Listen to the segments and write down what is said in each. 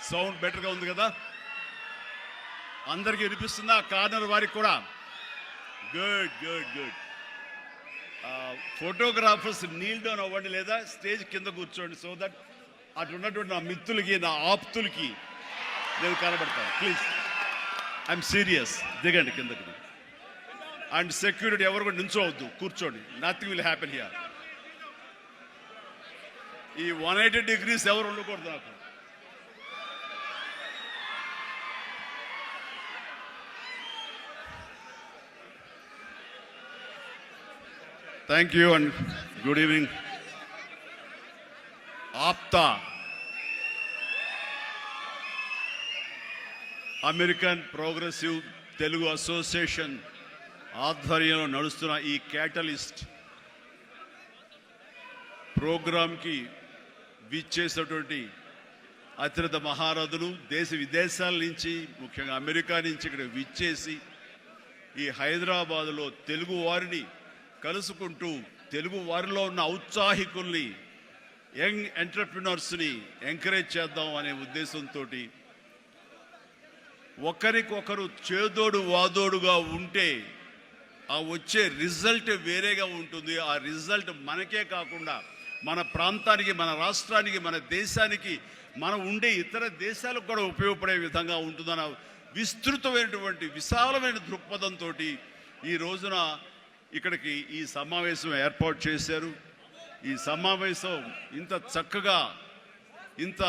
Sound బెటర్గా ఉంది కదా? అందరికీ వినిపిస్తుందా? కార్నర్ వారికి కూడా? Good good good. Photographers Neel down అవ్వండి, లేదా స్టేజ్ కింద కూర్చోండి, సో దట్ అటు ఉన్నటువంటి నా మిత్రులకి, నా ఆప్తులకి నేను కనబడతాను. Please, I'm serious. దిగండి కిందకి. అండ్ సెక్యూరిటీ ఎవరు కూడా నించోవద్దు, కూర్చోండి. Nothing will happen here. ఈ 180 degrees ఎవరు ఉండకూడదు నాకు. Thank you and good evening. APTA, American progressive Telugu association ఆధ్వర్యంలో నడుస్తున్న ఈ క్యాటలిస్ట్ ప్రోగ్రాంకి విచ్చేసినటువంటి అత్యంత మహారథులు దేశ విదేశాల నుంచి, ముఖ్యంగా అమెరికా నుంచి ఇక్కడ విచ్చేసి ఈ హైదరాబాదులో తెలుగు వారిని కలుసుకుంటూ తెలుగు వారిలో ఉన్న ఔత్సాహికుల్ని, యంగ్ ఎంటర్ప్రినర్స్ని ఎంకరేజ్ చేద్దాం అనే ఉద్దేశంతో ఒకరికొకరు చేదోడు వాదోడుగా ఉంటే ఆ వచ్చే రిజల్ట్ వేరేగా ఉంటుంది. ఆ రిజల్ట్ మనకే కాకుండా మన ప్రాంతానికి, మన రాష్ట్రానికి, మన దేశానికి, మనం ఉండే ఇతర దేశాలకు కూడా ఉపయోగపడే విధంగా ఉంటుందన్న విస్తృతమైనటువంటి విశాలమైన దృక్పథంతో ఈ రోజున ఇక్కడికి ఈ సమావేశం ఏర్పాటు చేశారు. ఈ సమావేశం ఇంత చక్కగా, ఇంత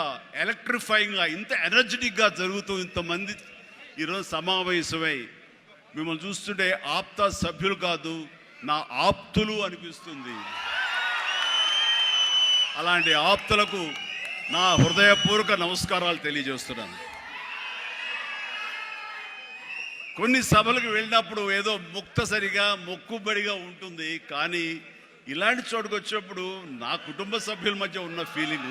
ఎలక్ట్రిఫైయింగ్గా, ఇంత ఎనర్జెటిక్గా జరుగుతూ ఇంతమంది ఈరోజు సమావేశమై మిమ్మల్ని చూస్తుంటే ఆప్తా సభ్యులు కాదు, నా ఆప్తులు అనిపిస్తుంది. అలాంటి ఆప్తులకు నా హృదయపూర్వక నమస్కారాలు తెలియజేస్తున్నాను. కొన్ని సభలకు వెళ్ళినప్పుడు ఏదో ముక్తసరిగా, మొక్కుబడిగా ఉంటుంది, కానీ ఇలాంటి చోటుకు వచ్చినప్పుడు నా కుటుంబ సభ్యుల మధ్య ఉన్న ఫీలింగ్,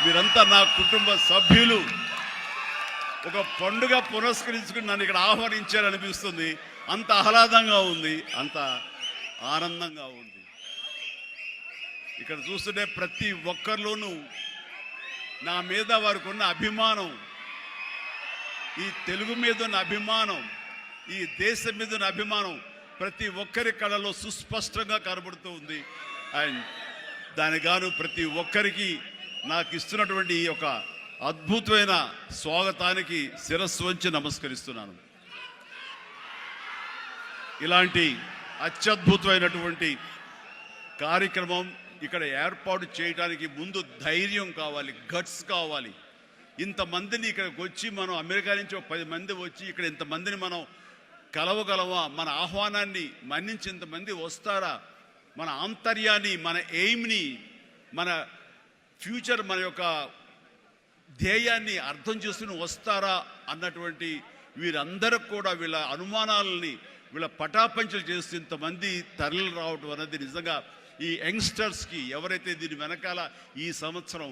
మీరంతా నా కుటుంబ సభ్యులు, ఒక పండుగ పురస్కరించుకుని నన్ను ఇక్కడ ఆహ్వానించారనిపిస్తుంది. అంత ఆహ్లాదంగా ఉంది, అంత ఆనందంగా ఉంది. ఇక్కడ చూస్తుంటే ప్రతి ఒక్కరిలోనూ నా మీద వారికి ఉన్న అభిమానం, ఈ తెలుగు మీద ఉన్న అభిమానం, ఈ దేశం మీద ఉన్న అభిమానం ప్రతి ఒక్కరి కళలో సుస్పష్టంగా కనబడుతూ ఉంది. అండ్ దానిగాను ప్రతి ఒక్కరికి నాకు ఇస్తున్నటువంటి ఈ యొక్క అద్భుతమైన స్వాగతానికి శిరస్సు వంచి నమస్కరిస్తున్నాను. ఇలాంటి అత్యద్భుతమైనటువంటి కార్యక్రమం ఇక్కడ ఏర్పాటు చేయడానికి ముందు ధైర్యం కావాలి, గట్స్ కావాలి. ఇంతమందిని ఇక్కడికి వచ్చి మనం అమెరికా నుంచి 10 మంది వచ్చి ఇక్కడ ఇంతమందిని మనం కలవగలమా? మన ఆహ్వానాన్ని మన్నించి ఇంతమంది వస్తారా? మన ఆంతర్యాన్ని, మన ఎయిమ్ని, మన ఫ్యూచర్, మన యొక్క ధ్యేయాన్ని అర్థం చేసుకుని వస్తారా అన్నటువంటి వీరందరికి కూడా వీళ్ళ అనుమానాలని, వీళ్ళ పటాపంచలు చేస్తూ ఇంతమంది తరలి రావడం అనేది నిజంగా ఈ యంగ్స్టర్స్కి, ఎవరైతే దీని వెనకాల ఈ సంవత్సరం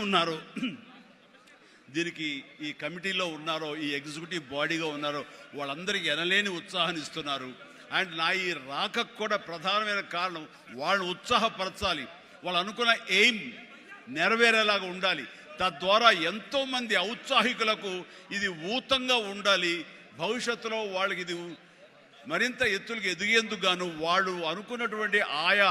ఉన్నారో, దీనికి ఈ కమిటీలో ఉన్నారో, ఈ ఎగ్జిక్యూటివ్ బాడీగా ఉన్నారో, వాళ్ళందరికీ ఎనలేని ఉత్సాహాన్ని ఇస్తున్నారు. అండ్ నా ఈ రాకకు కూడా ప్రధానమైన కారణం వాళ్ళని ఉత్సాహపరచాలి, వాళ్ళు అనుకున్న ఎయిమ్ నెరవేరేలాగా ఉండాలి. తద్వారా ఎంతోమంది ఔత్సాహికులకు ఇది ఊతంగా ఉండాలి. భవిష్యత్తులో వాళ్ళకి ఇది మరింత ఎత్తులకు ఎదిగేందుకు గాను వాళ్ళు అనుకున్నటువంటి ఆయా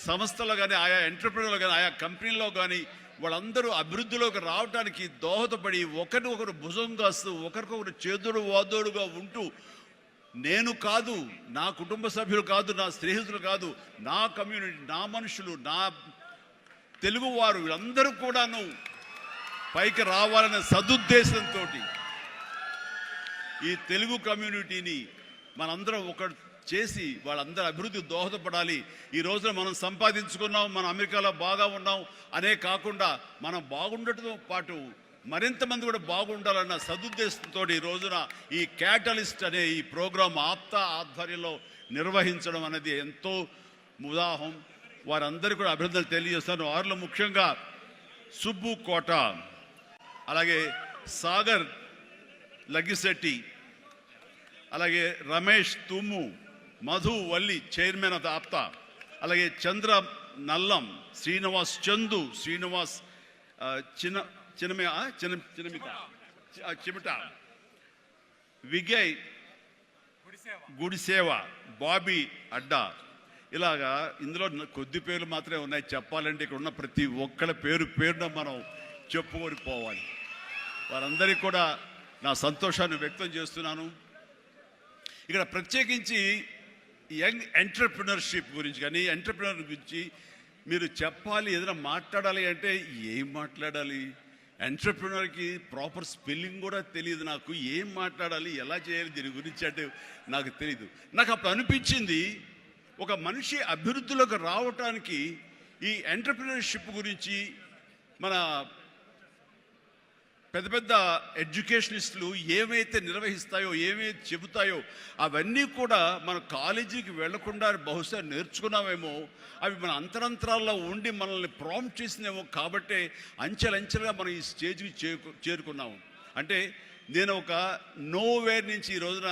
సంస్థలు కానీ, ఆయా ఎంటర్ప్రెన్యూర్లు కానీ, ఆయా కంపెనీల్లో కానీ వాళ్ళందరూ అభివృద్ధిలోకి రావడానికి దోహదపడి ఒకరికొకరు భుజం కాస్తూ, ఒకరికొకరు చేదుడు వాదోడుగా ఉంటూ, నేను కాదు, నా కుటుంబ సభ్యులు కాదు, నా స్నేహితులు కాదు, నా కమ్యూనిటీ, నా మనుషులు, నా తెలుగువారు వీళ్ళందరూ కూడాను పైకి రావాలనే సదుద్దేశంతో ఈ తెలుగు కమ్యూనిటీని మనందరం ఒకటి చేసి వాళ్ళందరూ అభివృద్ధి దోహదపడాలి. ఈ రోజున మనం సంపాదించుకున్నాం, మనం అమెరికాలో బాగా ఉన్నాం అనే కాకుండా మనం బాగుండటంతో పాటు మరింత మంది కూడా బాగుండాలన్న సదుద్దేశంతో ఈ రోజున ఈ క్యాటలిస్ట్ అనే ఈ ప్రోగ్రాం ఆప్తా ఆధ్వర్యంలో నిర్వహించడం అనేది ఎంతో ఉదాహం. వారందరూ కూడా అభినందనలు తెలియజేస్తాను. వారిలో ముఖ్యంగా సుబ్బు కోట, అలాగే సాగర్ లగ్గిశెట్టి, అలాగే రమేష్ తుమ్ము, మధు వల్లి చైర్మన్ ఆఫ్ ఆప్తా, అలాగే చంద్ర నల్లం, శ్రీనివాస్ చందు, శ్రీనివాస్ చిమిట, విజయ్ గుడిసేవ, బాబీ అడ్డా, ఇలాగా ఇందులో కొద్ది పేర్లు మాత్రమే ఉన్నాయి. చెప్పాలంటే ఇక్కడ ఉన్న ప్రతి ఒక్కళ్ళ పేరున మనం చెప్పుకొని పోవాలి. వారందరికీ కూడా నా సంతోషాన్ని వ్యక్తం చేస్తున్నాను. ఇక్కడ ప్రత్యేకించి యంగ్ ఎంటర్‌ప్రెన్యూర్‌షిప్ గురించి కానీ ఎంటర్‌ప్రెన్యూర్ గురించి మీరు చెప్పాలి, ఏదైనా మాట్లాడాలి అంటే ఏం మాట్లాడాలి? ఎంటర్‌ప్రెన్యూర్‌కి ప్రాపర్ స్పెల్లింగ్ కూడా తెలియదు నాకు. ఏం మాట్లాడాలి, ఎలా చేయాలి దీని గురించి అంటే నాకు తెలియదు. నాకు అప్పుడు అనిపించింది, ఒక మనిషి అభివృద్ధిలోకి రావటానికి ఈ ఎంటర్‌ప్రెన్యూర్‌షిప్ గురించి మన పెద్ద పెద్ద ఎడ్యుకేషనిస్టులు ఏమైతే నిర్వహిస్తాయో, ఏమైతే చెబుతాయో అవన్నీ కూడా మన కాలేజీకి వెళ్లకుండా బహుశా నేర్చుకున్నామేమో, అవి మన అంతరంతరాల్లో ఉండి మనల్ని ప్రాంప్ట్ చేసినేమో. కాబట్టే అంచెలంచెలుగా మనం ఈ స్టేజ్కి చేరుకున్నాము. అంటే నేను ఒక నోవేర్ నుంచి ఈ రోజున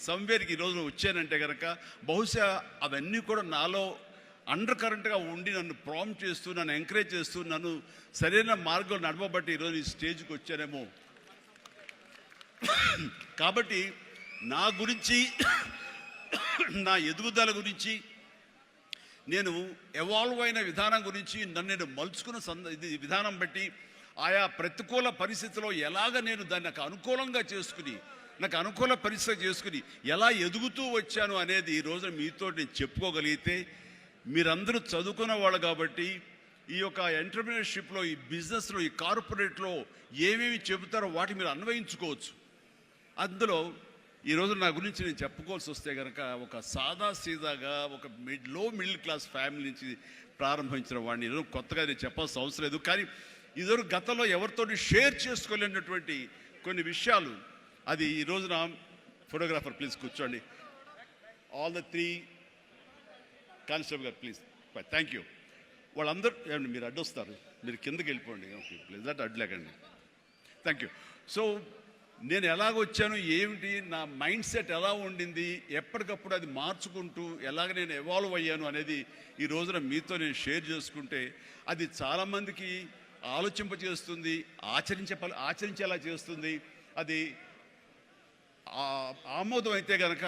సమ్వేర్కి ఈ రోజున వచ్చానంటే కనుక బహుశా అవన్నీ కూడా నాలో అండర్ కరెంట్గా ఉండి నన్ను ప్రాంప్ట్ చేస్తూ, నన్ను ఎంకరేజ్ చేస్తూ, నన్ను సరైన మార్గంలో నడపబట్టి ఈరోజు ఈ స్టేజ్కి వచ్చానేమో. కాబట్టి నా గురించి, నా ఎదుగుదల గురించి, నేను ఎవాల్వ్ అయిన విధానం గురించి, నన్ను నేను మలుచుకున్న విధానం బట్టి, ఆయా ప్రతికూల పరిస్థితిలో ఎలాగ నేను దాన్ని నాకు అనుకూలంగా చేసుకుని, నాకు అనుకూల పరిస్థితి చేసుకుని ఎలా ఎదుగుతూ వచ్చాను అనేది ఈ రోజున మీతో నేను చెప్పుకోగలిగితే, మీరందరూ చదువుకున్న వాళ్ళు కాబట్టి ఈ యొక్క ఎంటర్‌ప్రెన్యూర్‌షిప్లో, ఈ బిజినెస్లో, ఈ కార్పొరేట్లో ఏమేమి చెబుతారో వాటి మీరు అన్వయించుకోవచ్చు. అందులో ఈరోజు నా గురించి నేను చెప్పుకోవాల్సి వస్తే కనుక ఒక సాదాసీదాగా ఒక లో మిడిల్ క్లాస్ ఫ్యామిలీ నుంచి ప్రారంభించిన వాడిని ఈరోజు కొత్తగా నేను చెప్పాల్సిన అవసరం లేదు. కానీ ఇదివరకు గతంలో ఎవరితో షేర్ చేసుకోలేనటువంటి కొన్ని విషయాలు, అది ఈ రోజున ఫోటోగ్రాఫర్ ప్లీజ్ కూర్చోండి. ఆల్ ద 3 కానిస్టేబుల్ గారు ప్లీజ్, థ్యాంక్ యూ. వాళ్ళందరూ ఏమండి మీరు అడ్డొస్తారు, మీరు కిందకి వెళ్ళిపోండి, ఓకే ప్లీజ్, అటు అడ్డులేకండి, థ్యాంక్ యూ. సో నేను ఎలాగొచ్చాను, ఏమిటి నా మైండ్ సెట్ ఎలా ఉండింది, ఎప్పటికప్పుడు అది మార్చుకుంటూ ఎలాగ నేను ఎవాల్వ్ అయ్యాను అనేది ఈ రోజున మీతో నేను షేర్ చేసుకుంటే అది చాలామందికి ఆలోచింపజేస్తుంది, ఆచరించేలా చేస్తుంది. అది ఆమోదం అయితే కనుక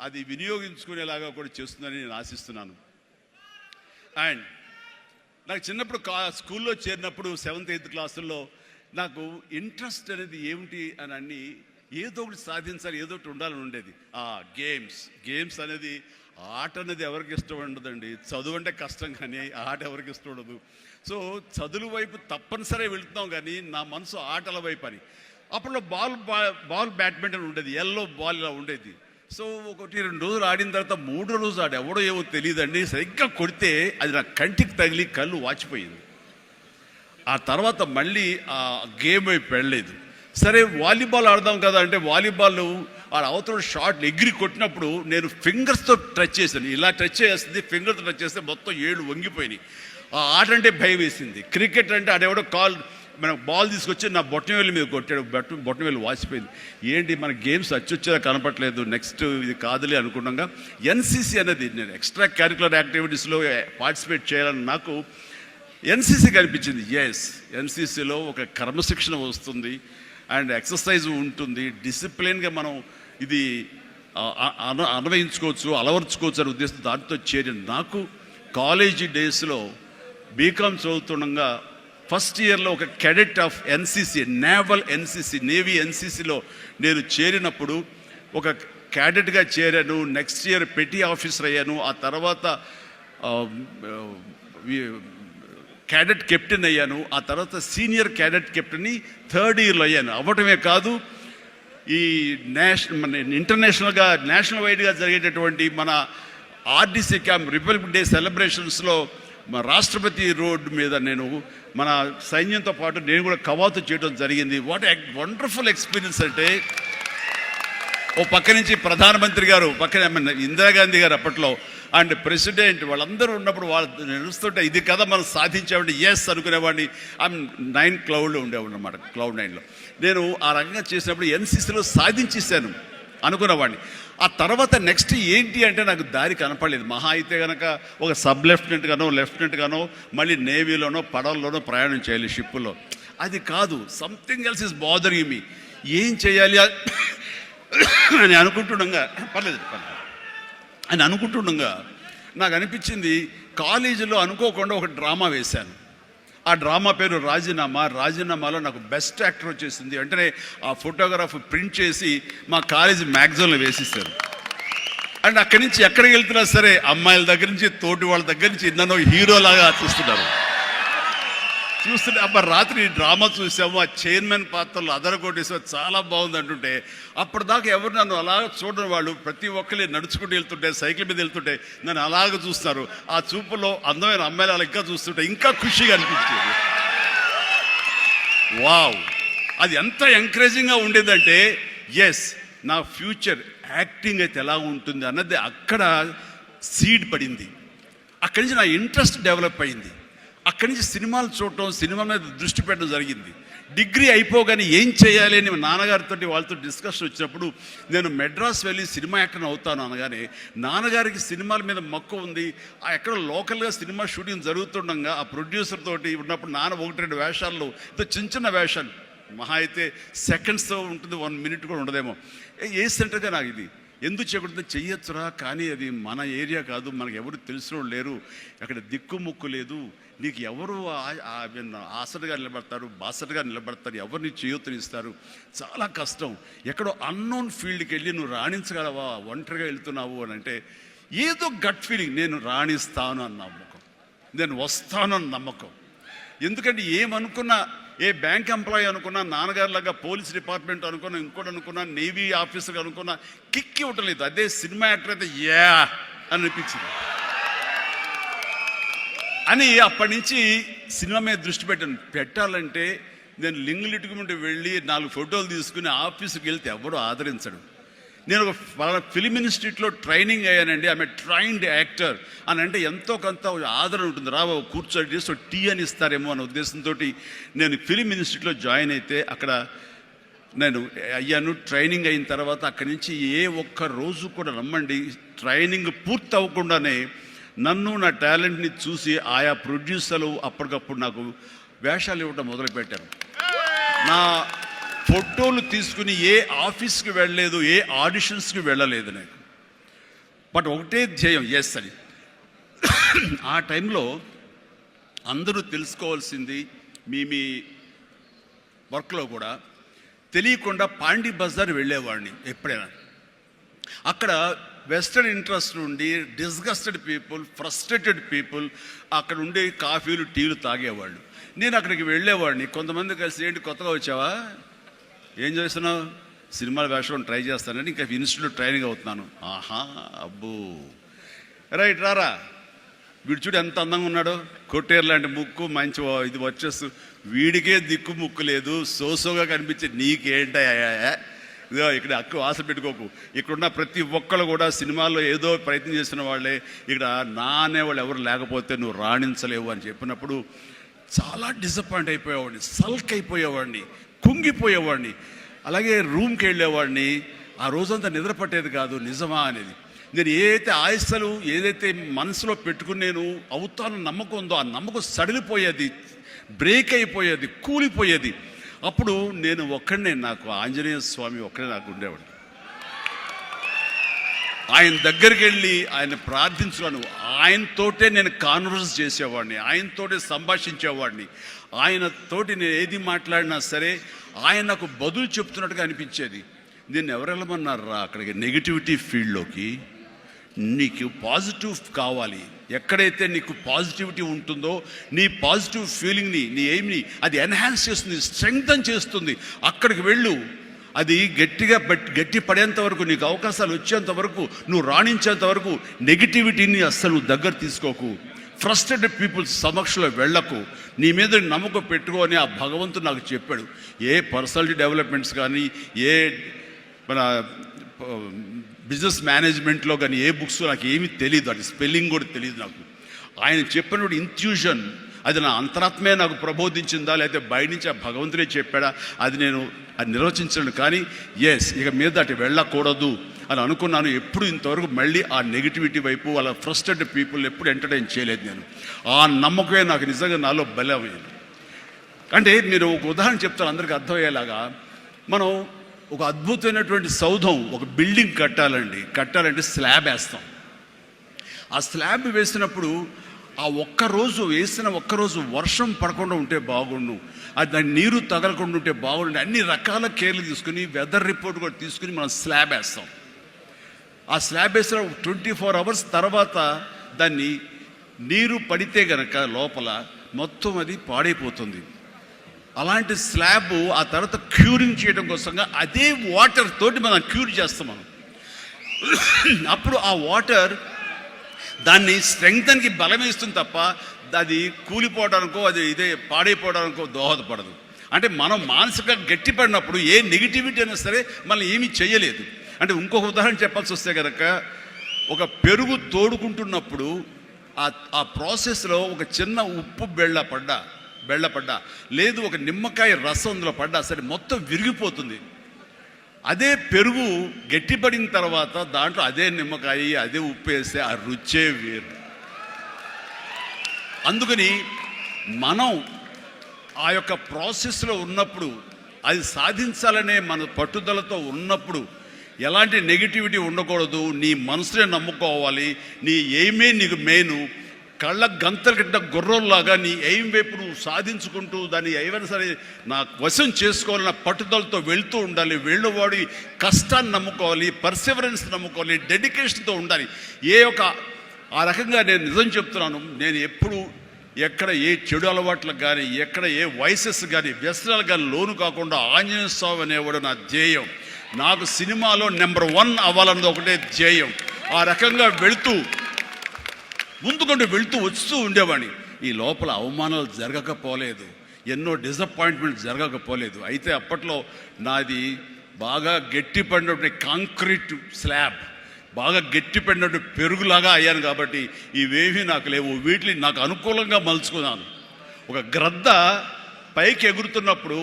అది వినియోగించుకునేలాగా కూడా చేస్తుందని నేను ఆశిస్తున్నాను. అండ్ నాకు చిన్నప్పుడు స్కూల్లో చేరినప్పుడు 7th 8th క్లాసుల్లో నాకు ఇంట్రెస్ట్ అనేది ఏమిటి అని అన్ని ఏదో ఒకటి సాధించాలి, ఏదో ఒకటి ఉండాలని ఉండేది. గేమ్స్ అనేది, ఆట అనేది ఎవరికి ఇష్టం ఉండదండి. చదువు అంటే కష్టం కానీ ఆట ఎవరికి ఇష్టం ఉండదు. సో చదువు వైపు తప్పనిసరిగా వెళుతున్నాం కానీ నా మనసు ఆటల వైపు అని. అప్పుడు బాల్ బ్యాడ్మింటన్ ఉండేది, ఎల్లో బాల్ ఇలా ఉండేది. సో 1-2 రోజులు ఆడిన తర్వాత 3వ రోజు ఎవడో ఏమో తెలియదండి, సరిగ్గా కొడితే అది నా కంటికి తగిలి కళ్ళు వాచిపోయింది. ఆ తర్వాత మళ్ళీ ఆ గేమ్ వైపు వెళ్ళలేదు. సరే వాలీబాల్ ఆడదాం కదా అంటే వాలీబాల్ అవతల షాట్ ఎగిరి కొట్టినప్పుడు నేను ఫింగర్స్తో టచ్ చేశాను. ఇలా టచ్ చేస్తుంది, ఫింగర్తో టచ్ చేస్తే మొత్తం 7 వంగిపోయినాయి. ఆ ఆట అంటే భయం వేసింది. క్రికెట్ అంటే ఆడెవడో మన బాల్ తీసుకొచ్చి నా బొట్టనవేలు మీద కొట్టాడు, బొట్టనవేలు వాసిపోయింది. ఏంటి మన గేమ్స్ అచ్చొచ్చేలా కనపట్లేదు, నెక్స్ట్ ఇది కాదులే అనుకున్నాగా ఎన్సీసీ అనేది, నేను ఎక్స్ట్రా కరికులర్ యాక్టివిటీస్లో పార్టిసిపేట్ చేయాలని నాకు ఎన్సీసీ కనిపించింది. ఎన్సీసీలో ఒక క్రమశిక్షణ వస్తుంది అండ్ ఎక్సర్సైజ్ ఉంటుంది, డిసిప్లిన్గా మనం ఇది అన్వయించుకోవచ్చు, అలవర్చుకోవచ్చు అనే ఉద్దేశం దాంతో చేరిన నాకు కాలేజీ డేస్లో బీకామ్ చదువుతుండగా ఫస్ట్ ఇయర్లో ఒక క్యాడెట్ ఆఫ్ ఎన్సీసీ, నేవీ ఎన్సీసీలో నేను చేరినప్పుడు ఒక క్యాడెట్గా చేరాను. నెక్స్ట్ ఇయర్ పెటీ ఆఫీసర్ అయ్యాను. ఆ తర్వాత క్యాడెట్ కెప్టెన్ అయ్యాను. ఆ తర్వాత సీనియర్ క్యాడెట్ కెప్టెన్ని 3rd ఇయర్లో అయ్యాను. అవ్వటమే కాదు, ఈ ఇంటర్నేషనల్గా నేషనల్ వైడ్గా జరిగేటటువంటి మన ఆర్డీసీ క్యాంప్ రిపబ్లిక్ డే సెలబ్రేషన్స్లో మా రాష్ట్రపతి రోడ్డు మీద నేను మన సైన్యంతో పాటు నేను కూడా కవాతు చేయడం జరిగింది. వాట్ వండర్ఫుల్ ఎక్స్పీరియన్స్ అంటే, ఓ పక్క నుంచి ప్రధానమంత్రి గారు, పక్కన ఇందిరాగాంధీ గారు అప్పట్లో అండ్ ప్రెసిడెంట్ వాళ్ళందరూ ఉన్నప్పుడు వాళ్ళు నడుస్తుంటే ఇది కదా మనం సాధించామంటే ఎస్ అనుకునేవాడిని. ఐఎమ్ 9 క్లౌడ్లో ఉండేవాడిని అన్నమాట, క్లౌడ్ 9లో నేను ఆ రకంగా చేసినప్పుడు ఎన్సీసీలో సాధించేసాను అనుకునేవాడిని. ఆ తర్వాత నెక్స్ట్ ఏంటి అంటే నాకు దారి కనపడలేదు. మహా అయితే కనుక ఒక సబ్ లెఫ్టినెంట్ గానో మళ్ళీ నేవీలోనో పడవల్లోనో ప్రయాణం చేయాలి, షిప్పులో. అది కాదు, something else is bothering me. ఏం చేయాలి అని అనుకుంటుండగా నాకు అనిపించింది, కాలేజీలో అనుకోకుండా ఒక డ్రామా వేశాను. ఆ డ్రామా పేరు రాజీనామాలో నాకు బెస్ట్ యాక్టర్ వచ్చేసింది. వెంటనే ఆ ఫోటోగ్రాఫ్ ప్రింట్ చేసి మా కాలేజీ మ్యాగజైన్లో వేసిస్తారు. అండ్ అక్కడి నుంచి ఎక్కడికి వెళ్తున్నా సరే అమ్మాయిల దగ్గర నుంచి తోటి వాళ్ళ దగ్గర నుంచి నన్ను హీరోలాగా చూస్తుంటే అబ్బా రాత్రి డ్రామా చూసాము, ఆ చైర్మన్ పాత్రలు అదరగొట్టేసాము, చాలా బాగుంది అంటుంటే అప్పటిదాకా ఎవరు నన్ను అలా చూడని వాళ్ళు ప్రతి ఒక్కరి నడుచుకుంటూ వెళ్తుంటే, సైకిల్ మీద వెళ్తుంటే నన్ను అలాగ చూస్తారు. ఆ చూపులో అందమైన అమ్మాయిలు అలా ఇంకా చూస్తుంటే ఇంకా ఖుషిగా అనిపించేది. వావ్, అది ఎంత ఎంకరేజింగ్గా ఉండేదంటే ఎస్, నా ఫ్యూచర్ యాక్టింగ్ అయితే ఎలా ఉంటుంది అన్నది అక్కడ సీడ్ పడింది. అక్కడి నుంచి నా ఇంట్రెస్ట్ డెవలప్ అయింది. అక్కడి నుంచి సినిమాలు చూడటం, సినిమా మీద దృష్టి పెట్టడం జరిగింది. డిగ్రీ అయిపోగానే ఏం చేయాలి అని నాన్నగారితో వాళ్ళతో డిస్కషన్ వచ్చినప్పుడు నేను మెడ్రాస్ వెళ్ళి సినిమా యాక్టర్ని అవుతాను అనగానే నాన్నగారికి సినిమాల మీద మక్కువ ఉంది. ఆ ఎక్కడ లోకల్గా సినిమా షూటింగ్ జరుగుతుండగా ఆ ప్రొడ్యూసర్ తోటి ఉన్నప్పుడు నాన్న 1-2 వేషాల్లో చిన్న వేషాలు, మహా అయితే సెకండ్స్తో ఉంటుంది, 1 మినిట్ కూడా ఉండదేమో. ఏ సెంటర్గా నాకు ఇది ఎందుకు చేయకూడదు, చెయ్యొచ్చురా, కానీ అది మన ఏరియా కాదు, మనకు ఎవరు తెలిసిన లేరు, అక్కడ దిక్కుముక్కు లేదు, నీకు ఎవరు ఆసటగా నిలబడతారు, బాసటగా నిలబడతారు, ఎవరిని చేయూతనిస్తారు, చాలా కష్టం, ఎక్కడో అన్నోన్ ఫీల్డ్కి వెళ్ళి నువ్వు రాణించగలవా, ఒంటరిగా వెళ్తున్నావు అని అంటే ఏదో గట్ ఫీలింగ్, నేను రాణిస్తాను అన్న నమ్మకం, నేను వస్తాను అన్న నమ్మకం. ఎందుకంటే ఏమనుకున్నా, ఏ బ్యాంక్ ఎంప్లాయీ అనుకున్నా, నాన్నగారిలాగా పోలీస్ డిపార్ట్మెంట్ అనుకున్నా, ఇంకోటి అనుకున్నా, నేవీ ఆఫీసర్ అనుకున్నా కిక్ ఇవ్వటం లేదు. అదే సినిమా యాక్టర్ అయితే యా అని అనిపించింది అని అప్పటి నుంచి సినిమా మీద దృష్టి పెట్టాలంటే నేను లింగులిటుకుంటూ వెళ్ళి 4 ఫోటోలు తీసుకుని ఆఫీసుకి వెళ్తే ఎవడో ఆదరించడు. నేను ఒక ఫిలిం ఇన్స్టిట్యూట్లో ట్రైనింగ్ అయ్యానండి, ఆమె ట్రైన్డ్ యాక్టర్ అని అంటే ఎంతో కొంత ఆదరణ ఉంటుంది. కూర్చొని చేసి టీ అని ఇస్తారేమో అనే ఉద్దేశంతో నేను ఫిలిం ఇన్స్టిట్యూట్లో జాయిన్ అయితే అక్కడ నేను అయ్యాను. ట్రైనింగ్ అయిన తర్వాత అక్కడి నుంచి ఏ ఒక్క రోజు కూడా నమ్మండి, ట్రైనింగ్ పూర్తి అవ్వకుండానే నన్ను, నా టాలెంట్ని చూసి ఆయా ప్రొడ్యూసర్లు అప్పటికప్పుడు నాకు వేషాలు ఇవ్వడం మొదలుపెట్టారు. నా ఫోటోలు తీసుకుని ఏ ఆఫీస్కి వెళ్ళలేదు, ఏ ఆడిషన్స్కి వెళ్ళలేదు నేను, బట్ ఒకటే ధ్యేయం, ఎస్ అని. ఆ టైంలో అందరూ తెలుసుకోవాల్సింది, మీ వర్క్లో కూడా తెలియకుండా పాండీ బజార్ వెళ్ళేవాడిని ఎప్పుడైనా. అక్కడ వెస్టర్న్ ఇంట్రెస్ట్ నుండి డిస్గస్టెడ్ పీపుల్, ఫ్రస్ట్రేటెడ్ పీపుల్ అక్కడ ఉండే కాఫీలు, టీలు తాగేవాళ్ళు. నేను అక్కడికి వెళ్ళేవాడిని. కొంతమంది కలిసి, ఏంటి కొత్తగా వచ్చావా, ఏం చేస్తున్నావు, సినిమాల వేషం ట్రై చేస్తానని, ఇంకా ఇన్స్టిట్యూట్ ట్రైనింగ్ అవుతున్నాను. ఆహా, అబ్బో, రైట్ రారా, వీడు చూడు ఎంత అందంగా ఉన్నాడో, కొట్టేరు లాంటి ముక్కు, మంచి ఇది వచ్చేస్తూ, వీడికే దిక్కు ముక్కు లేదు, సోసోగా కనిపించే నీకేంటయ్యా, ఇదో ఇక్కడ అక్కు ఆశ పెట్టుకోకు, ఇక్కడున్న ప్రతి ఒక్కళ్ళు కూడా సినిమాల్లో ఏదో ప్రయత్నం చేసిన వాళ్ళే, ఇక్కడ నా అనేవాళ్ళు ఎవరు లేకపోతే నువ్వు రాణించలేవు అని చెప్పినప్పుడు చాలా డిసప్పాయింట్ అయిపోయేవాడిని, సల్క్ అయిపోయేవాడిని, కుంగిపోయేవాడిని. అలాగే రూమ్కి వెళ్ళేవాడిని, ఆ రోజంతా నిద్ర పట్టేది కాదు. నిజమా అనేది, నేను ఏదైతే ఆశలు ఏదైతే మనసులో పెట్టుకుని నేను అవుతాను నమ్మకం ఉందో ఆ నమ్మకం సడిలిపోయేది, బ్రేక్ అయిపోయేది, కూలిపోయేది. అప్పుడు నేను ఒక్కడనే, నాకు ఆంజనేయ స్వామి ఒక్కడే నాకు ఉండేవాడు. ఆయన దగ్గరికి వెళ్ళి ఆయన ప్రార్థించున్నాను, ఆయనతోటే నేను కాన్వర్స్ చేసేవాడిని, ఆయనతోటే సంభాషించేవాడిని. ఆయనతోటి నేను ఏది మాట్లాడినా సరే ఆయన నాకు బదులు చెప్తున్నట్టుగా అనిపించేది. నేను ఎవరు వెళ్ళమన్నారా అక్కడికి, నెగిటివిటీ ఫీల్డ్లోకి? నీకు పాజిటివ్ కావాలి, ఎక్కడైతే నీకు పాజిటివిటీ ఉంటుందో నీ పాజిటివ్ ఫీలింగ్ని, నీ ఎయిమ్ని అది ఎన్హాన్స్ చేస్తుంది, స్ట్రెంగ్తన్ చేస్తుంది. అక్కడికి వెళ్ళు, అది గట్టి పడేంత వరకు, నీకు అవకాశాలు వచ్చేంత వరకు, నువ్వు రాణించేంత వరకు నెగిటివిటీని అస్సలు దగ్గర తీసుకోకు, ఫ్రస్ట్రేటెడ్ పీపుల్స్ సమక్షంలో వెళ్ళకు, నీ మీద నమ్మకం పెట్టుకో అని ఆ భగవంతుడు నాకు చెప్పాడు. ఏ పర్సనాలిటీ డెవలప్మెంట్స్ కానీ, ఏ మన బిజినెస్ మేనేజ్మెంట్లో కానీ ఏ బుక్స్ నాకు ఏమీ తెలియదు, అది స్పెల్లింగ్ కూడా తెలియదు నాకు. ఆయన చెప్పినప్పుడు ఇంట్యూషన్, అది నా అంతరాత్మే నాకు ప్రబోధించిందా, లేకపోతే బయట నుంచి ఆ భగవంతుడే చెప్పాడా, అది నేను అది నిర్వచించను. కానీ ఇక మీద అటు వెళ్ళకూడదు అని అనుకున్నాను. ఎప్పుడు ఇంతవరకు మళ్ళీ ఆ నెగిటివిటీ వైపు వాళ్ళ ఫ్రస్ట్రేటెడ్ పీపుల్ ఎప్పుడు ఎంటర్టైన్ చేయలేదు నేను. ఆ నమ్మకమే నాకు నిజంగా నాలో బలమైంది. అంటే మీరు ఒక ఉదాహరణ చెప్తాను అందరికీ అర్థమయ్యేలాగా. మనం ఒక అద్భుతమైనటువంటి సౌధం, ఒక బిల్డింగ్ కట్టాలంటే స్లాబ్ వేస్తాం. ఆ స్లాబ్ వేసినప్పుడు ఆ వేసిన ఒక్కరోజు వర్షం పడకుండా ఉంటే బాగుండు, అది దాని నీరు తగలకుండా ఉంటే బాగుండు, అన్ని రకాల కేర్లు తీసుకుని వెదర్ రిపోర్ట్ కూడా తీసుకుని మనం స్లాబ్ వేస్తాం. ఆ స్లాబ్ వేసిన 24 hours తర్వాత దాన్ని నీరు పడితే గనక లోపల మొత్తం అది పాడైపోతుంది. అలాంటి స్లాబ్ ఆ తర్వాత క్యూరింగ్ చేయడం కోసంగా అదే వాటర్ తోటి మనం క్యూర్ చేస్తాం మనం. అప్పుడు ఆ వాటర్ దాన్ని స్ట్రెంగ్త్కి బలం ఇస్తుంది తప్ప అది కూలిపోవడానికో ఇదే పాడైపోవడానికో దోహదపడదు. అంటే మనం మానసికంగా గట్టిపడినప్పుడు ఏ నెగిటివిటీ అయినా సరే మనం ఏమీ చేయలేదు. అంటే ఇంకొక ఉదాహరణ చెప్పాల్సి వస్తే కనుక, ఒక పెరుగు తోడుకుంటున్నప్పుడు ఆ ప్రాసెస్లో ఒక చిన్న ఉప్పు బెళ్ళపడ్డా లేదు ఒక నిమ్మకాయ రసం అందులో పడ్డా సరే మొత్తం విరిగిపోతుంది. అదే పెరుగు గట్టిపడిన తర్వాత దాంట్లో అదే నిమ్మకాయ అదే ఉప్పు వేస్తే ఆ రుచే వేరు. అందుకని మనం ఆ యొక్క ప్రాసెస్లో ఉన్నప్పుడు, అది సాధించాలనే మన పట్టుదలతో ఉన్నప్పుడు ఎలాంటి నెగిటివిటీ ఉండకూడదు. నీ మనసునే నమ్ముకోవాలి. నీ ఎయిమే నీకు మెయిన్. కళ్ళ గంతలు కట్టిన గుర్రంలాగా నీ ఎయిమ్ వైపు నువ్వు సాధించుకుంటూ దాన్ని ఏమైనా సరే నా వశం చేసుకోవాలన్న పట్టుదలతో వెళ్తూ ఉండాలి. వెళ్ళేవాడి కష్టాన్ని నమ్ముకోవాలి, పర్సివరెన్స్ నమ్ముకోవాలి, డెడికేషన్తో ఉండాలి. ఆ రకంగా నేను నిజం చెప్తున్నాను. నేను ఎప్పుడు ఎక్కడ ఏ చెడు అలవాట్లకు కానీ, ఎక్కడ ఏ వయసెస్ కానీ, వ్యసనాలు కానీ లోను కాకుండా ఆంజనేయ స్వామి అనేవాడు నా ధ్యేయం. నాకు సినిమాలో నెంబర్ 1 అవ్వాలన్నది ఒకటే ధ్యేయం. ఆ రకంగా ముందుకుంటూ వస్తూ ఉండేవాడిని. ఈ లోపల అవమానాలు జరగకపోలేదు, ఎన్నో డిసప్పాయింట్మెంట్ జరగకపోలేదు. అయితే అప్పట్లో నాది బాగా గట్టిపడినటువంటి కాంక్రీట్ స్లాబ్, బాగా గట్టిపడినట్టు పెరుగులాగా అయ్యాను. కాబట్టి ఇవేమీ నాకు లేవు. వీటిని నాకు అనుకూలంగా మలుచుకున్నాను. ఒక గ్రద్ద పైకి ఎగురుతున్నప్పుడు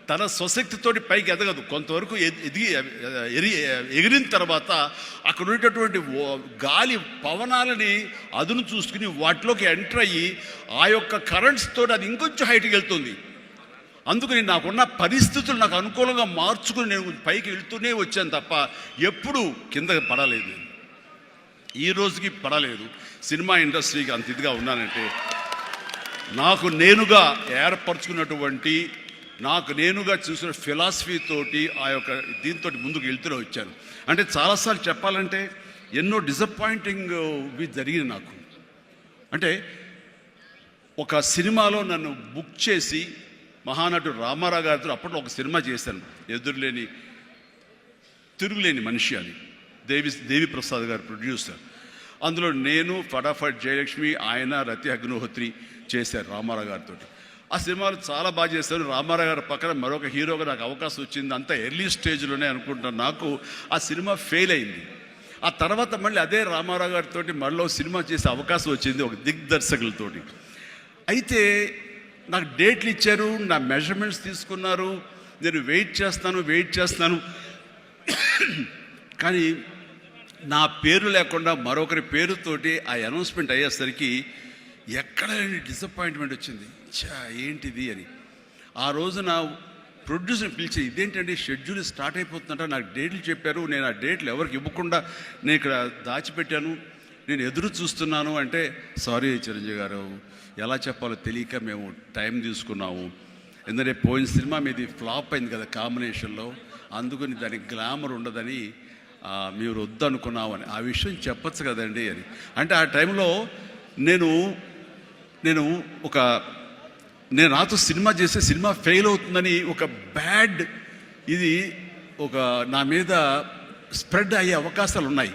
తన స్వశక్తితోటి పైకి ఎదగదు. కొంతవరకు ఎగిరిన తర్వాత అక్కడ ఉండేటటువంటి గాలి పవనాలని అదును చూసుకుని వాటిలోకి ఎంటర్ అయ్యి ఆ యొక్క కరెంట్స్ తోటి అది ఇంకొంచెం హైట్కి వెళ్తుంది. అందుకని నాకున్న పరిస్థితులు నాకు అనుకూలంగా మార్చుకుని నేను పైకి వెళ్తూనే వచ్చాను తప్ప ఎప్పుడు కిందకి పడలేదు. ఈ రోజుకి పడలేదు. సినిమా ఇండస్ట్రీకి అంత ఇదిగా ఉన్నానంటే నాకు నేనుగా ఏర్పరచుకున్నటువంటి, నాకు నేనుగా చూసిన ఫిలాసఫీ తోటి ఆ యొక్క దీంతో ముందుకు వెళ్తూనే వచ్చాను. అంటే చాలాసార్లు చెప్పాలంటే ఎన్నో డిసప్పాయింటింగ్ జరిగింది నాకు. అంటే ఒక సినిమాలో నన్ను బుక్ చేసి మహానటుడు రామారావు గారితో అప్పట్లో ఒక సినిమా చేశాను, తిరుగులేని మనిషి అని. దేవి ప్రసాద్ గారు ప్రొడ్యూసర్. అందులో నేను, ఫటాఫట్ జయలక్ష్మి, ఆయన, రతి అగ్నిహోత్రి చేశారు రామారావు గారితో. ఆ సినిమాలు చాలా బాగా చేశారు. రామారావు గారి పక్కన మరొక హీరోగా నాకు అవకాశం వచ్చింది. అంతా ఎర్లీ స్టేజ్లోనే అనుకుంటాను. నాకు ఆ సినిమా ఫెయిల్ అయింది. ఆ తర్వాత మళ్ళీ అదే రామారావు గారితో మళ్ళీ సినిమా చేసే అవకాశం వచ్చింది ఒక దిగ్దర్శకులతోటి. అయితే నాకు డేట్లు ఇచ్చారు, నా మెజర్మెంట్స్ తీసుకున్నారు, నేను వెయిట్ చేస్తాను. కానీ నా పేరు లేకుండా మరొకరి పేరుతోటి ఆ అనౌన్స్మెంట్ అయ్యేసరికి ఎక్కడ డిసప్పాయింట్మెంట్ వచ్చింది. ఏంటిది అని ఆ రోజున ప్రొడ్యూసర్ని పిలిచి, ఇదేంటంటే షెడ్యూల్ స్టార్ట్ అయిపోతుందంట, నాకు డేట్లు చెప్పారు, నేను ఆ డేట్లు ఎవరికి ఇవ్వకుండా నేను ఇక్కడ దాచిపెట్టాను, నేను ఎదురు చూస్తున్నాను అంటే, సారీ చిరంజీవి గారు, ఎలా చెప్పాలో తెలియక మేము టైం తీసుకున్నాము. ఎందుకంటే పోయిన సినిమా మీది ఫ్లాప్ అయింది కదా కాంబినేషన్లో, అందుకని దానికి గ్లామర్ ఉండదని మీరు వద్దనుకున్నామని. ఆ విషయం చెప్పచ్చు కదండి అని అంటే, ఆ టైంలో నేను నాతో సినిమా చేస్తే సినిమా ఫెయిల్ అవుతుందని ఒక బ్యాడ్ నా మీద స్ప్రెడ్ అయ్యే అవకాశాలు ఉన్నాయి.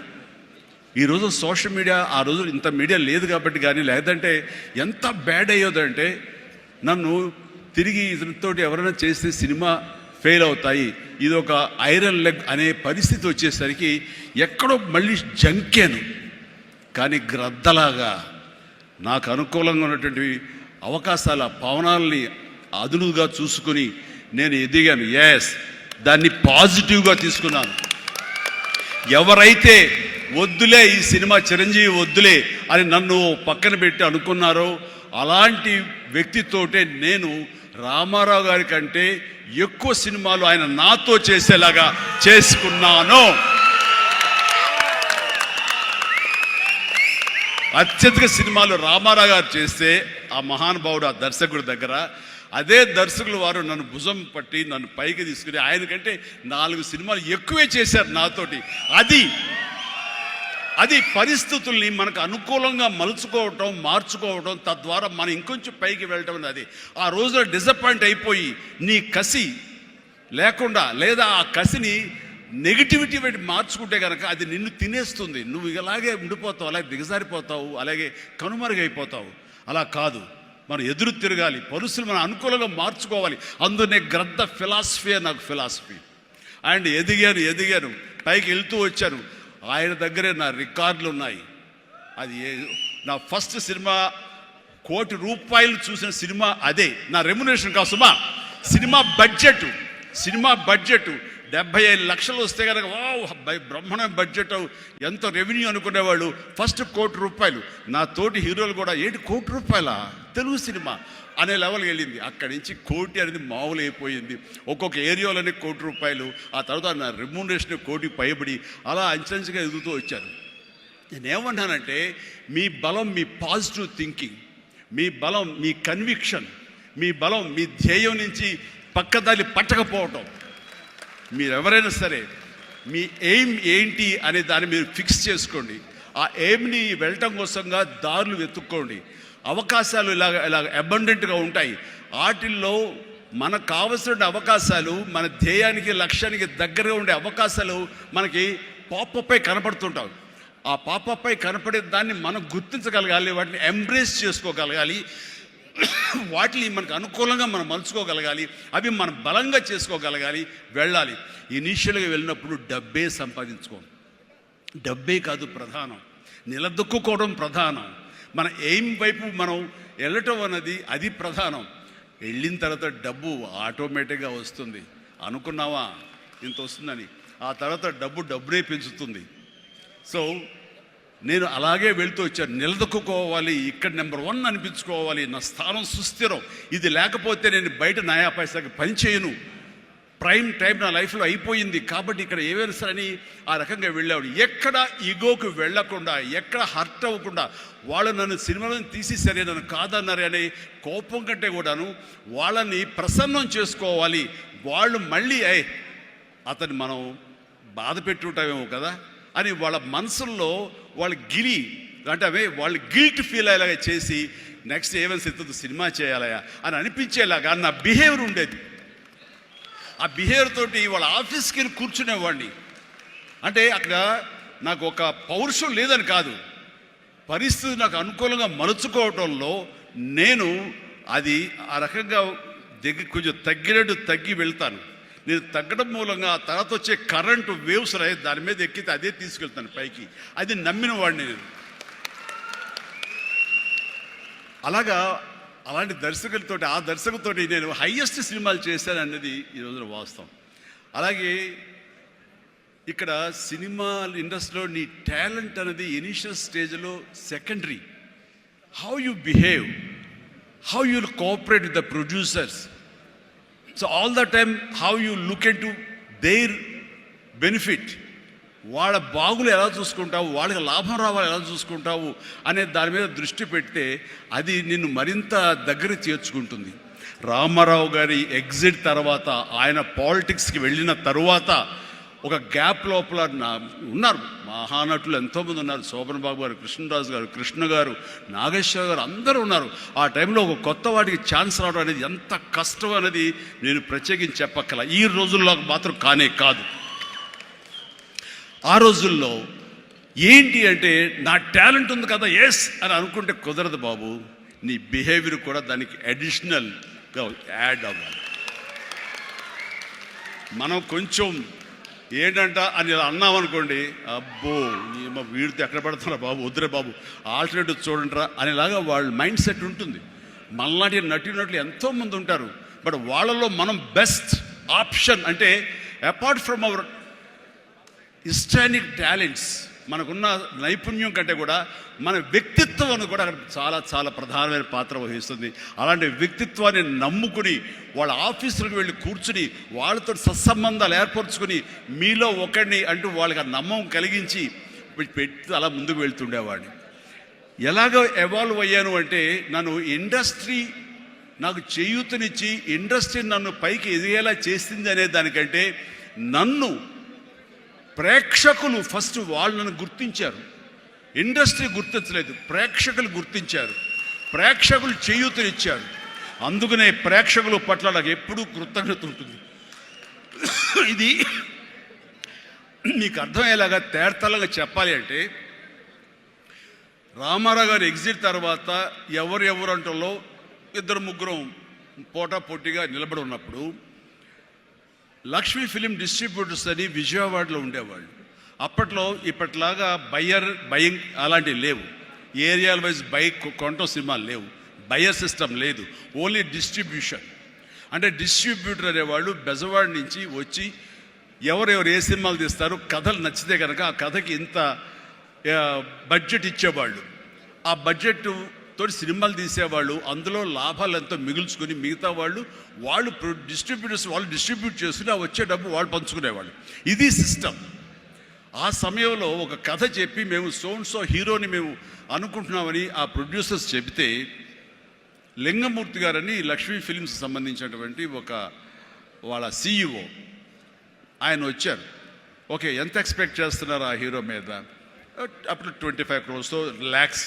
ఈరోజు సోషల్ మీడియా, ఆ రోజు ఇంత మీడియా లేదు కాబట్టి కానీ, లేదంటే ఎంత బ్యాడ్ అయ్యేదంటే నన్ను తిరిగి ఇతనితోటి ఎవరైనా చేస్తే సినిమా ఫెయిల్ అవుతాయి, ఇది ఒక ఐరన్ లెగ్ అనే పరిస్థితి వచ్చేసరికి ఎక్కడో మళ్ళీ జంకాను. కానీ గ్రద్దలాగా నాకు అనుకూలంగా ఉన్నటువంటి అవకాశాల పవనాల్ని అదునుగా చూసుకుని నేను ఎదిగాను. దాన్ని పాజిటివ్గా తీసుకున్నాను. ఎవరైతే వద్దులే ఈ సినిమా చిరంజీవి వద్దులే అని నన్ను పక్కన పెట్టి అనుకున్నారో అలాంటి వ్యక్తితోటే నేను రామారావు గారి కంటే ఎక్కువ సినిమాలు ఆయన నాతో చేసేలాగా చేసుకున్నాను. అత్యధిక సినిమాలు రామారావు గారు చేస్తే ఆ మహానుభావుడు ఆ దర్శకుడి దగ్గర, అదే దర్శకులు వారు నన్ను భుజం పట్టి నన్ను పైకి తీసుకుని ఆయనకంటే 4 సినిమాలు ఎక్కువే చేశారు నాతోటి. అది పరిస్థితుల్ని మనకు అనుకూలంగా మలుచుకోవటం, మార్చుకోవటం, తద్వారా మనం ఇంకొంచెం పైకి వెళ్ళటం అనేది. ఆ రోజున డిసప్పాయింట్ అయిపోయి నీ కసి లేకుండా లేదా ఆ కసిని నెగిటివిటీ పెట్టి మార్చుకుంటే కనుక అది నిన్ను తినేస్తుంది. నువ్వు ఇలాగే ఉండిపోతావు, అలాగే దిగజారిపోతావు, అలాగే కనుమరుగైపోతావు. అలా కాదు, మనం ఎదురు తిరగాలి, పరిస్థితులు మనం అనుకూలంగా మార్చుకోవాలి. అందునే గ్రంథ ఫిలాసఫీ నాకు ఫిలాసఫీ. అండ్ ఎదిగాను పైకి వెళ్తూ వచ్చాను. ఆయన దగ్గరే నా రికార్డులు ఉన్నాయి. అది నా ఫస్ట్ సినిమా ₹1 కోటి చూసిన సినిమా అదే. నా రెమ్యునరేషన్ కాదు సుమా, సినిమా బడ్జెట్ 75 లక్షలు వస్తే కనుక బ్రహ్మాండ బడ్జెట్, ఎంత రెవెన్యూ అనుకునేవాళ్ళు. ఫస్ట్ ₹1 కోటి. నా తోటి హీరోలు కూడా ₹1 కోటి తెలుగు సినిమా అనే లెవెల్కి వెళ్ళింది. అక్కడి నుంచి కోటి అనేది మామూలు అయిపోయింది. ఒక్కొక్క ఏరియాలోనే ₹1 కోటి, ఆ తర్వాత నా రెమ్యూనరేషన్ ₹1 కోటి పైబడి అలా అంచెంచుగా ఎదుగుతూ వచ్చాను. నేనేమన్నానంటే మీ బలం మీ పాజిటివ్ థింకింగ్, మీ బలం మీ కన్విక్షన్, మీ బలం మీ ధ్యేయం నుంచి పక్కదారి పట్టకపోవటం. మీరెవరైనా సరే మీ ఎయిమ్ ఏంటి అనే దాన్ని మీరు ఫిక్స్ చేసుకోండి. ఆ ఎయిమ్ని వెళ్ళటం కోసంగా దారులు వెతుక్కోండి. అవకాశాలు ఇలాగ అబండెంట్గా ఉంటాయి. వాటిల్లో మనకు కావలసిన అవకాశాలు, మన ధ్యేయానికి లక్ష్యానికి దగ్గరగా ఉండే అవకాశాలు మనకి పాపపై కనపడుతుంటాయి. ఆ పాపపై కనపడే దాన్ని మనం గుర్తించగలగాలి, వాటిని ఎంబ్రేస్ చేసుకోగలగాలి, వాటిని మనకు అనుకూలంగా మనం మలుచుకోగలగాలి, అవి మనం బలంగా చేసుకోగలగాలి, వెళ్ళాలి. ఇనీషియల్గా వెళ్ళినప్పుడు డబ్బే సంపాదించుకోం, డబ్బే కాదు ప్రధానం, నిలదొక్కుకోవడం ప్రధానం. మన ఎయిమ్ వైపు మనం వెళ్ళటం అన్నది అది ప్రధానం. వెళ్ళిన తర్వాత డబ్బు ఆటోమేటిక్గా వస్తుంది. అనుకున్నావా ఇంత వస్తుందని, ఆ తర్వాత డబ్బునే పెంచుతుంది. సో నేను అలాగే వెళ్తూ వచ్చాను. నిలదొక్కుకోవాలి, ఇక్కడ నెంబర్ 1 అనిపించుకోవాలి, నా స్థానం సుస్థిరం. ఇది లేకపోతే నేను బయట నయా పైసాకి పని చేయను. ప్రైమ్ టైం నా లైఫ్లో అయిపోయింది కాబట్టి ఇక్కడ ఏమైనా సరే అని ఆ రకంగా వెళ్ళేవాడు. ఎక్కడ ఈగోకు వెళ్లకుండా, ఎక్కడ హర్ట్ అవ్వకుండా, వాళ్ళు నన్ను సినిమాలను తీసేసరే, నన్ను కాదన్నారే అనే కోపం కంటే కూడాను వాళ్ళని ప్రసన్నం చేసుకోవాలి. వాళ్ళు మళ్ళీ అతన్ని మనం బాధ పెట్టుంటామేమో కదా అని వాళ్ళ మనసుల్లో వాళ్ళు వాళ్ళు గిల్ట్ ఫీల్ అయ్యేలాగా చేసి నెక్స్ట్ ఏమైనా సిద్ధం సినిమా చేయాలయా అని అనిపించేలాగా నా బిహేవియర్ ఉండేది. ఆ బిహేవియర్ తోటి వాళ్ళ ఆఫీస్కి వెళ్ళి కూర్చునేవాడిని. అంటే అక్కడ నాకు ఒక పౌరుషం లేదని కాదు, పరిస్థితి నాకు అనుకూలంగా మలుచుకోవడంలో నేను అది ఆ రకంగా కొంచెం తగ్గి వెళ్తాను. నేను తగ్గడం మూలంగా ఆ తర్వాత వచ్చే కరెంటు వేవ్స్ దాని మీద ఎక్కితే అదే తీసుకెళ్తాను పైకి. అది నమ్మిన వాడిని నేను. అలాంటి దర్శకులతోటి, ఆ దర్శకులతోటి నేను హైయెస్ట్ సినిమాలు చేశాను అన్నది ఈ రోజున వాస్తవం. అలాగే ఇక్కడ సినిమా ఇండస్ట్రీలో నీ టాలెంట్ అనేది ఇనిషియల్ స్టేజ్లో secondary. How you behave, how you cooperate with the producers. So all the time how you look in to their benefit, వాళ్ళ బాగులు ఎలా చూసుకుంటావు, వాళ్ళకి లాభం రావాలి ఎలా చూసుకుంటావు అనే దాని మీద దృష్టి పెడితే అది నిన్ను మరింత దగ్గర చేర్చుకుంటుంది. రామారావు గారి ఎగ్జిట్ తర్వాత, ఆయన పాలిటిక్స్కి వెళ్ళిన తరువాత ఒక గ్యాప్ లోపల ఉన్నారు మహానటులు ఎంతోమంది ఉన్నారు. శోభన్ బాబు గారు, కృష్ణరాజు గారు, కృష్ణ గారు, నాగేశ్వర గారు, అందరూ ఉన్నారు. ఆ టైంలో ఒక కొత్త వాడికి ఛాన్స్ రావడం అనేది ఎంత కష్టం అనేది నేను ప్రత్యేకించి చెప్పక్కల. ఈ రోజుల్లో మాత్రం కానే కాదు. ఆ రోజుల్లో ఏంటి అంటే నా టాలెంట్ ఉంది కదా ఎస్ అని అనుకుంటే కుదరదు బాబు. నీ బిహేవియర్ కూడా దానికి అడిషనల్గా యాడ్ అవ్వాలి. మనం కొంచెం ఏంటంట అని అన్నామనుకోండి, అబ్బో వీడితో ఎక్కడ పడుతున్నా బాబు, వద్దురే బాబు, ఆల్టర్నేటివ్ చూడండిరా అనేలాగా వాళ్ళ మైండ్ సెట్ ఉంటుంది. మనలాంటి నటులు ఎంతోమంది ఉంటారు. బట్ వాళ్ళలో మనం బెస్ట్ ఆప్షన్ అంటే అపార్ట్ ఫ్రమ్ అవర్ హిస్టానిక్ టాలెంట్స్, మనకున్న నైపుణ్యం కంటే కూడా మన వ్యక్తిత్వం అని కూడా అక్కడ చాలా చాలా ప్రధానమైన పాత్ర వహిస్తుంది. అలాంటి వ్యక్తిత్వాన్ని నమ్ముకుని వాళ్ళ ఆఫీసులకు వెళ్ళి కూర్చుని వాళ్ళతో సత్సంబంధాలు ఏర్పరచుకుని మీలో ఒకడిని అంటూ వాళ్ళకి ఆ నమ్మకం కలిగించి పెట్టి అలా ముందుకు వెళ్తుండేవాడిని. ఎలాగో ఎవాల్వ్ అయ్యాను అంటే నన్ను ఇండస్ట్రీ నాకు చేయూతనిచ్చి ఇండస్ట్రీ నన్ను పైకి ఎదిగేలా చేసింది అనే దానికంటే నన్ను ప్రేక్షకులు ఫస్ట్ వాళ్ళను గుర్తించారు. ఇండస్ట్రీ గుర్తించలేదు, ప్రేక్షకులు గుర్తించారు, ప్రేక్షకులు చేయూతనిచ్చారు. అందుకనే ప్రేక్షకుల పట్ల నాకు ఎప్పుడూ కృతజ్ఞత ఉంటుంది. ఇది మీకు అర్థమయ్యేలాగా తేర్తలంగా చెప్పాలి అంటే రామారావు గారు ఎగ్జిట్ తర్వాత ఎవరు అంటలో ఇద్దరు ముగ్గురు పోటాపోటీగా నిలబడి ఉన్నప్పుడు లక్ష్మీ ఫిలిం డిస్ట్రిబ్యూటర్స్ అని విజయవాడలో ఉండేవాళ్ళు. అప్పట్లో ఇప్పట్లాగా బయింగ్ అలాంటివి లేవు. ఏరియాల వైజ్ కొంటో సినిమాలు లేవు, బయర్ సిస్టమ్ లేదు, ఓన్లీ డిస్ట్రిబ్యూషన్. అంటే డిస్ట్రిబ్యూటర్ అనేవాళ్ళు బెజవాడ నుంచి వచ్చి ఎవరెవరు ఏ సినిమాలు తీస్తారు, కథలు నచ్చితే కనుక ఆ కథకి ఇంత బడ్జెట్ ఇచ్చేవాళ్ళు. ఆ బడ్జెట్ తోటి సినిమాలు తీసేవాళ్ళు, అందులో లాభాలు ఎంతో మిగుల్చుకొని మిగతా వాళ్ళు డిస్ట్రిబ్యూటర్స్ వాళ్ళు డిస్ట్రిబ్యూట్ చేసుకుని ఆ వచ్చే డబ్బు వాళ్ళు పంచుకునేవాళ్ళు. ఇది సిస్టమ్. ఆ సమయంలో ఒక కథ చెప్పి మేము సో హీరోని మేము అనుకుంటున్నామని ఆ ప్రొడ్యూసర్స్ చెబితే లింగమూర్తి గారని లక్ష్మీ ఫిలిమ్స్ సంబంధించినటువంటి వాళ్ళ CEO ఆయన వచ్చారు. ఓకే, ఎంత ఎక్స్పెక్ట్ చేస్తున్నారు ఆ హీరో మీద? అప్పుడు 25 crores ల్యాక్స్,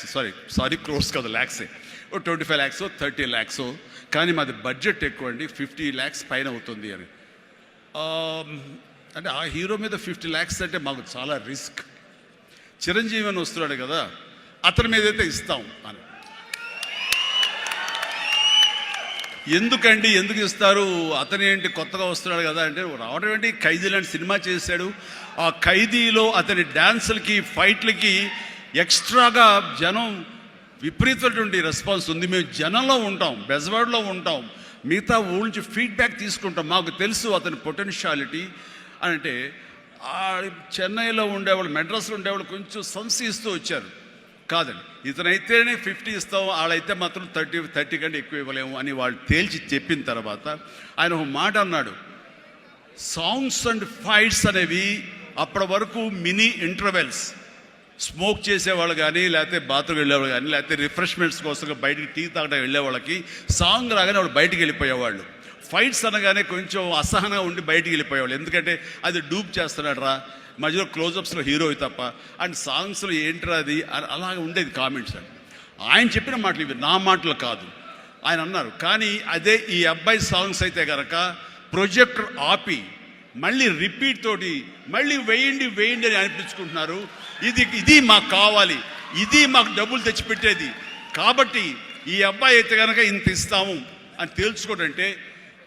సారీ క్రోర్స్ కాదు, ల్యాక్సే. 25 lakhs 30 lakhs, కానీ మాది బడ్జెట్ ఎక్కువ అండి, 50 lakhs పైన అవుతుంది అని. అంటే ఆ హీరో మీద 50 lakhs అంటే మాకు చాలా రిస్క్. చిరంజీవి అని వస్తున్నాడు కదా, అతని మీద అయితే ఇస్తాం అని. ఎందుకు ఇస్తారు, అతను ఏంటి కొత్తగా వస్తున్నాడు కదా అంటే, రావడం ఏంటి, ఖైదీ లాంటి సినిమా చేశాడు. ఆ ఖైదీలో అతని డ్యాన్సులకి ఫైట్లకి ఎక్స్ట్రాగా జనం విపరీతమైనటువంటి రెస్పాన్స్ ఉంది. మేము జనంలో ఉంటాం, బెజవాడలో ఉంటాం, మిగతా ఊళ్ళ నుంచి ఫీడ్బ్యాక్ తీసుకుంటాం, మాకు తెలుసు అతని పొటెన్షియాలిటీ అని. అంటే చెన్నైలో ఉండేవాళ్ళు, మెడ్రాస్లో ఉండేవాళ్ళు కొంచెం సంశయిస్తూ వచ్చారు. కాదండి, ఇతనైతేనే 50 ఇస్తాం, వాళ్ళైతే మాత్రం 30 కంటే ఎక్కువ ఇవ్వలేము అని వాళ్ళు తేల్చి చెప్పిన తర్వాత ఆయన ఒక మాట అన్నాడు, సాంగ్స్ అండ్ ఫైట్స్ అనేవి అప్పటి వరకు మినీ ఇంటర్వెల్స్, స్మోక్ చేసేవాళ్ళు కానీ, లేకపోతే బాత్రూమ్ వెళ్ళేవాళ్ళు కానీ, లేకపోతే రిఫ్రెష్మెంట్స్ కోసం బయటికి టీ తాగడం వెళ్ళే వాళ్ళకి సాంగ్ రాగానే వాళ్ళు బయటికి వెళ్ళిపోయేవాళ్ళు. ఫైట్స్ అనగానే కొంచెం అసహనంగా ఉండి బయటికి వెళ్ళిపోయేవాళ్ళు, ఎందుకంటే అది డూప్ చేస్తున్నాడు రా, మధ్యలో క్లోజప్స్లో హీరో తప్ప, అండ్ సాంగ్స్లో ఏంట్రా అది, అలాగే ఉండేది కామెంట్స్. అండి ఆయన చెప్పిన మాటలు ఇవి, నా మాటలు కాదు. ఆయన అన్నారు, కానీ అదే ఈ అబ్బాయి సాంగ్స్ అయితే కనుక ప్రొజెక్టర్ ఆపి మళ్ళీ రిపీట్ తోటి మళ్ళీ వేయండి అని అనిపించుకుంటున్నారు. ఇది మాకు కావాలి, ఇది మాకు డబ్బులు తెచ్చిపెట్టేది, కాబట్టి ఈ అబ్బాయి అయితే కనుక ఇంత ఇస్తాము అని తేల్చుకోడంటే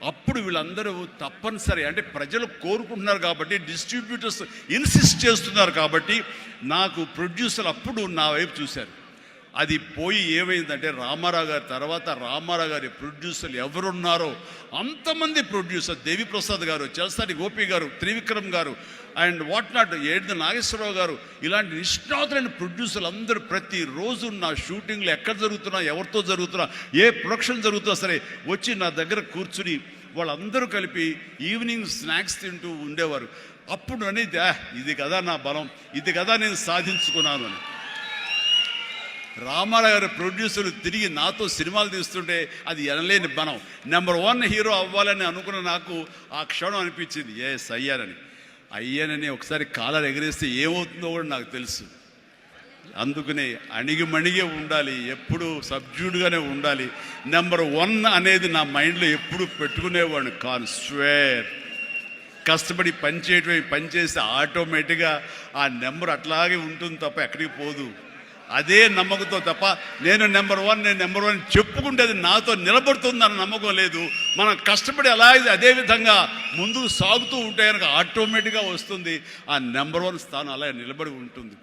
అప్పుడు వీళ్ళందరూ తప్పనిసరి, అంటే ప్రజలు కోరుకుంటున్నారు కాబట్టి, డిస్ట్రిబ్యూటర్స్ ఇన్సిస్ట్ చేస్తున్నారు కాబట్టి నాకు ప్రొడ్యూసర్ అప్పుడు నా వైపు చూశారు. అది పోయి ఏమైందంటే రామారావు గారి తర్వాత రామారావు గారి ప్రొడ్యూసర్లు ఎవరున్నారో అంతమంది ప్రొడ్యూసర్, దేవిప్రసాద్ గారు, చలసాని గోపి గారు, త్రివిక్రమ్ గారు అండ్ వాట్ నాట్, ఏడు నాగేశ్వరరావు గారు, ఇలాంటి నిష్ణాతులైన ప్రొడ్యూసర్లు అందరూ ప్రతిరోజు నా షూటింగ్లు ఎక్కడ జరుగుతున్నా, ఎవరితో జరుగుతున్నా, ఏ ప్రొడక్షన్ జరుగుతున్నా సరే వచ్చి నా దగ్గర కూర్చుని వాళ్ళందరూ కలిపి ఈవినింగ్ స్నాక్స్ తింటూ ఉండేవారు. అప్పుడు అనేది ఇది కదా నా బలం, ఇది కదా నేను సాధించుకున్నాను అని. రామారావు గారి ప్రొడ్యూసర్లు తిరిగి నాతో సినిమాలు తీస్తుంటే అది ఎనలేని బలం. నెంబర్ 1 హీరో అవ్వాలని అనుకున్న నాకు ఆ క్షణం అనిపించింది, ఎస్ అయ్యానని. ఒకసారి కాలర్ ఎగరేస్తే ఏమవుతుందో కూడా నాకు తెలుసు. అందుకనే అణిగిమణిగే ఉండాలి, ఎప్పుడు సబ్జ్యూడ్గానే ఉండాలి. నెంబర్ 1 అనేది నా మైండ్లో ఎప్పుడు పెట్టుకునేవాడిని కాను. స్వేర్ కష్టపడి పనిచేస్తే ఆటోమేటిక్గా ఆ నెంబర్ అట్లాగే ఉంటుంది తప్ప ఎక్కడికి పోదు. అదే నమ్మకంతో తప్ప నేను నెంబర్ 1 చెప్పుకుంటే అది నాతో నిలబడుతుందన్న నమ్మకం లేదు. మనం కష్టపడి అలాగే అదే విధంగా ముందుకు సాగుతూ ఉంటే కనుక ఆటోమేటిక్గా వస్తుంది. ఆ నెంబర్ 1 స్థానం అలా నిలబడి ఉంటుంది.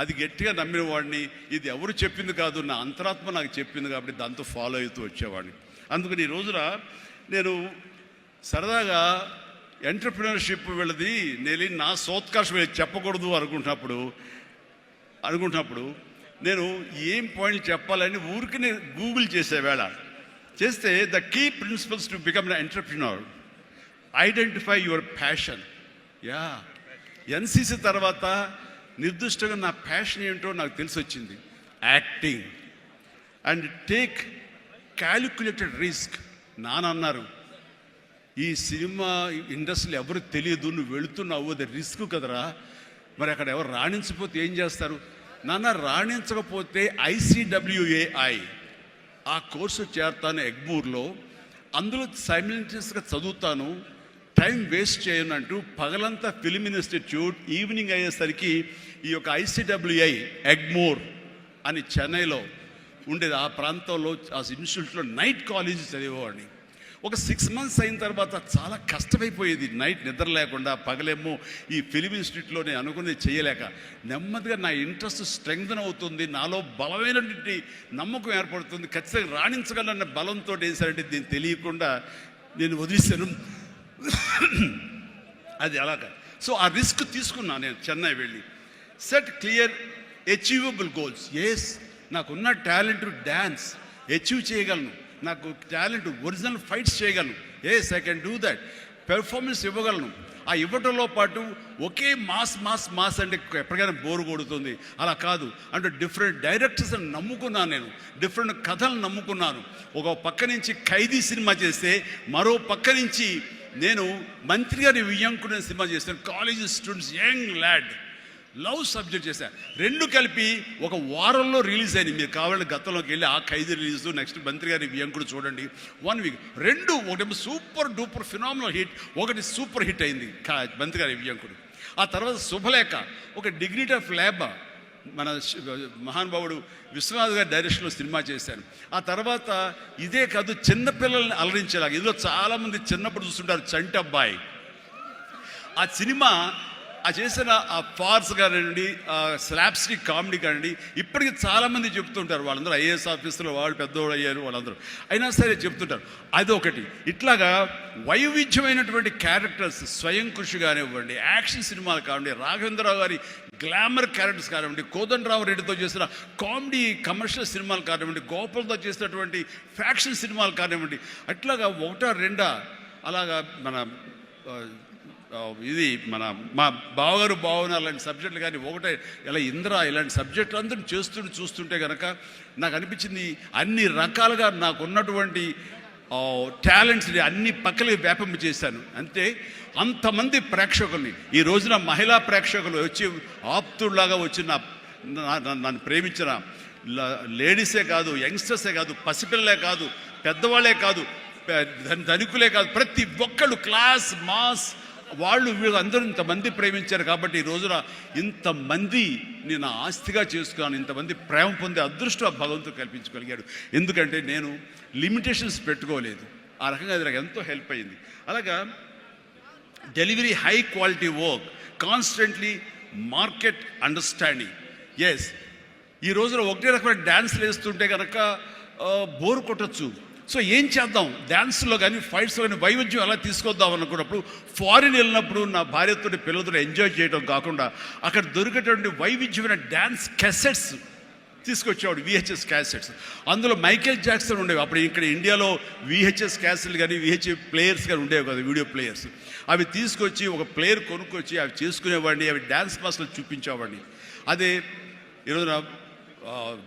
అది గట్టిగా నమ్మిన వాడిని. ఇది ఎవరు చెప్పింది కాదు, నా అంతరాత్మ నాకు చెప్పింది కాబట్టి దాంతో ఫాలో అవుతూ వచ్చేవాడిని. అందుకని ఈ రోజున నేను సరదాగా ఎంటర్ప్రినర్షిప్ వెళ్ళది నేను నా సోత్కర్షం చెప్పకూడదు అనుకుంటున్నప్పుడు నేను ఏం పాయింట్ చెప్పాలని ఊరికి గూగుల్ చేసేవేళ చేస్తే the key principles to become an entrepreneur, identify your passion. NCC తర్వాత నిర్దిష్టంగా నా ప్యాషన్ ఏంటో నాకు తెలిసి వచ్చింది, acting. And take calculated risk. నానన్నారు, ఈ సినిమా ఇండస్ట్రీలో ఎవరు తెలియదు, నువ్వు వెళుతున్నావు, అది రిస్క్ కదరా, మరి అక్కడ ఎవరు రాణించకపోతే ఏం చేస్తారు? నాన్న, రాణించకపోతే ICWAI ఆ కోర్సు చేరతాను ఎగ్మూర్లో, అందులో సైమిల్టేనియస్గా చదువుతాను, టైం వేస్ట్ చేయను అంటూ పగలంతా ఫిలిం ఇన్స్టిట్యూట్, ఈవినింగ్ అయ్యేసరికి ఈ యొక్క ICWAI ఎగ్మూర్ అని చెన్నైలో ఉండేది, ఆ ప్రాంతంలో ఆ ఇన్స్టిట్యూట్లో నైట్ కాలేజీ చదివేవాడిని. ఒక 6 months అయిన తర్వాత చాలా కష్టమైపోయేది, నైట్ నిద్ర లేకుండా, పగలేమో ఈ ఫిలిం ఇన్స్టిట్యూట్లో నేను అనుకునేది చేయలేక నెమ్మదిగా నా ఇంట్రెస్ట్ స్ట్రెంగ్తన్ అవుతుంది, నాలో బలమైనటువంటి నమ్మకం ఏర్పడుతుంది, ఖచ్చితంగా రాణించగలన్న బలంతో వేసారంటే దీన్ని తెలియకుండా నేను వదిలేశాను. అది అలాగా. సో ఆ రిస్క్ తీసుకున్నాను నేను చెన్నై వెళ్ళి. Set clear achievable goals. Yes, నాకున్న టాలెంట్ డ్యాన్స్ అచీవ్ చేయగలను, నాకు టాలెంట్ ఒరిజినల్ ఫైట్స్ చేయగలను. Yes, I can do that. Performance ఇవ్వగలను. ఆ ఇవ్వటంలో పాటు ఒకే మాస్ అంటే ఎప్పటికైనా బోరు కొడుతుంది. అలా కాదు, అంటే డిఫరెంట్ డైరెక్టర్స్ని నమ్ముకున్నాను నేను, డిఫరెంట్ కథలను నమ్ముకున్నాను. ఒక పక్క నుంచి ఖైదీ సినిమా చేస్తే, మరో పక్క నుంచి నేను మంత్రి గారి వియ్యంకుడు సినిమా చేశాను. College students, young lad, love subject చేశాను. రెండు కలిపి ఒక వారంలో రిలీజ్ అయింది. మీరు కావాలంటే గతంలోకి వెళ్ళి ఆ ఖైదీ రిలీజ్, నెక్స్ట్ మంత్రి గారి వియ్యంకుడు చూడండి, 1 week. రెండు, ఒకటి సూపర్ డూపర్ ఫినామినల్ హిట్, ఒకటి సూపర్ హిట్ అయింది మంత్రి గారి వియ్యంకుడు. ఆ తర్వాత శుభలేఖ, ఒక డిగ్నిటీ ఆఫ్ లేబర్, మన మహానుభావుడు విశ్వనాథ్ గారి డైరెక్షన్లో సినిమా చేశాను. ఆ తర్వాత ఇదే కాదు, చిన్నపిల్లల్ని అలరించేలాగా, ఇందులో చాలామంది చిన్నప్పుడు చూస్తుంటారు, చంటబ్బాయి. ఆ సినిమా ఆ చేసిన ఆ ఫార్స్ కానివ్వండి, ఆ స్లాప్స్టిక్ కామెడీ కానివ్వండి, ఇప్పటికీ చాలామంది చెప్తుంటారు, వాళ్ళందరూ IAS ఆఫీసులో వాళ్ళు పెద్దవాళ్ళు అయ్యారు, వాళ్ళందరూ అయినా సరే చెప్తుంటారు. అదొకటి. ఇట్లాగా వైవిధ్యమైనటువంటి క్యారెక్టర్స్, స్వయం కృషి కానివ్వండి, యాక్షన్ సినిమాలు కానివ్వండి, రాఘవేంద్రరావు గారి గ్లామర్ క్యారెక్టర్స్ కానివ్వండి, కోదండరావు రెడ్డితో చేసిన కామెడీ కమర్షియల్ సినిమాలు కానివ్వండి, గోపాల్తో చేసినటువంటి ఫ్యాక్షన్ సినిమాలు కానివ్వండి, అట్లాగా 1-2 అలాగా మన ఇది మా బావగారు భావన అలాంటి సబ్జెక్టులు కానీ, ఒకటే ఇలా ఇంద్ర ఇలాంటి సబ్జెక్టులు అందరూ చూస్తుంటే కనుక నాకు అనిపించింది, అన్ని రకాలుగా నాకు ఉన్నటువంటి టాలెంట్స్ని అన్ని పక్కలకి వ్యాపింప చేశాను. అంతే, అంతమంది ప్రేక్షకుల్ని ఈ రోజున మహిళా ప్రేక్షకులు వచ్చి ఆప్తుల్లాగా వచ్చి నన్ను ప్రేమించిన లేడీసే కాదు, యంగ్స్టర్సే కాదు, పసిపిల్లలే కాదు, పెద్దవాళ్ళే కాదు, ధనికులే కాదు, ప్రతి ఒక్కళ్ళు క్లాస్ మాస్ వాళ్ళు వీళ్ళు అందరూ ఇంతమంది ప్రేమించారు. కాబట్టి ఈ రోజున ఇంతమంది నేను ఆస్తిగా చేసుకున్నాను, ఇంతమంది ప్రేమ పొందే అదృష్టం ఆ భగవంతుడు కల్పించగలిగాడు. ఎందుకంటే నేను లిమిటేషన్స్ పెట్టుకోలేదు. ఆ రకంగా అది నాకు ఎంతో హెల్ప్ అయింది. అలాగా delivery, high quality work, constantly market understanding. Yes, ఈ రోజున ఒకటే రకమైన డ్యాన్స్లు వేస్తుంటే కనుక బోర్ కొట్టచ్చు. సో ఏం చేద్దాం, డ్యాన్స్లో కానీ ఫైట్స్లో కానీ వైవిధ్యం ఎలా తీసుకొద్దాం అనుకున్నప్పుడు, ఫారిన్ వెళ్ళినప్పుడు నా భార్యతో పిల్లలతో ఎంజాయ్ చేయడం కాకుండా అక్కడ దొరికేటువంటి వైవిధ్యమైన డ్యాన్స్ క్యాసెట్స్ తీసుకొచ్చేవాడు, VHS క్యాసెట్స్. అందులో మైకేల్ జాక్సన్ ఉండేవి. అప్పుడు ఇక్కడ ఇండియాలో VHS క్యాసెట్లు కానీ VHS ప్లేయర్స్ కానీ ఉండేవి కదా, వీడియో ప్లేయర్స్. అవి తీసుకొచ్చి ఒక ప్లేయర్ కొనుక్కొచ్చి అవి చేసుకునేవాడిని, అవి డ్యాన్స్ క్లాస్లో చూపించేవాడిని. అదే ఈరోజున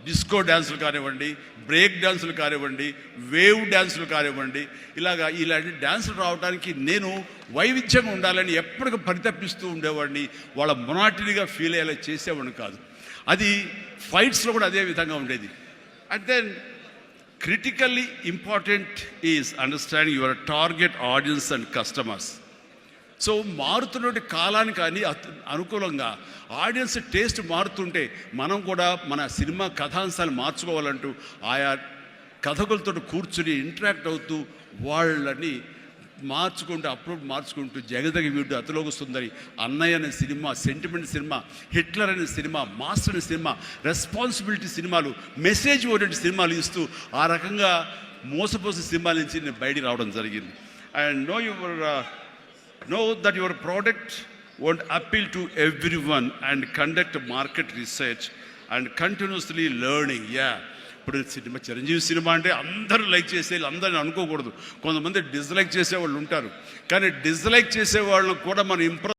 డిస్కో డ్యాన్సులు కానివ్వండి, బ్రేక్ డ్యాన్సులు కానివ్వండి, వేవ్ డ్యాన్సులు కానివ్వండి, ఇలాంటి డ్యాన్సులు రావడానికి నేను వైవిధ్యంగా ఉండాలని ఎప్పటికీ పరితపిస్తూ ఉండేవాడిని. వాళ్ళ మొనాటినిగా ఫీల్ అయ్యేలా చేసేవాడిని కాదు. అది ఫైట్స్లో కూడా అదే విధంగా ఉండేది. And then critically important is understanding your target audience and customers. So మారుతున్నటువంటి కాలానికి అనుకూలంగా ఆడియన్స్ టేస్ట్ మారుతుంటే మనం కూడా మన సినిమా కథాంశాలు మార్చుకోవాలంటూ ఆయా కథకులతో కూర్చుని ఇంటరాక్ట్ అవుతూ వాళ్ళని మార్చుకుంటూ అప్లోడ్ మార్చుకుంటూ జగదగ వీడు అతలోక సుందరి, అన్నయ్య అనే సినిమా, సెంటిమెంట్ సినిమా, హిట్లర్ అనే సినిమా, మాస్టర్ అనే సినిమా, రెస్పాన్సిబిలిటీ సినిమాలు, మెసేజ్ ఓరియంటెడ్ సినిమాలు ఇస్తూ ఆ రకంగా మోసపోసిన సినిమాల నుంచి నేను బయటికి రావడం జరిగింది. And know that your product won't appeal to everyone and conduct market research and continuously learning. ఇప్పుడు సినిమా చిరంజీవి సినిమా అంటే అందరూ లైక్ చేసేయాలి, అందరిని అనుకోకూడదు. కొంతమంది డిస్లైక్ చేసేవాళ్ళు ఉంటారు, కానీ డిస్లైక్ చేసేవాళ్ళని కూడా మనం ఇంప్రెస్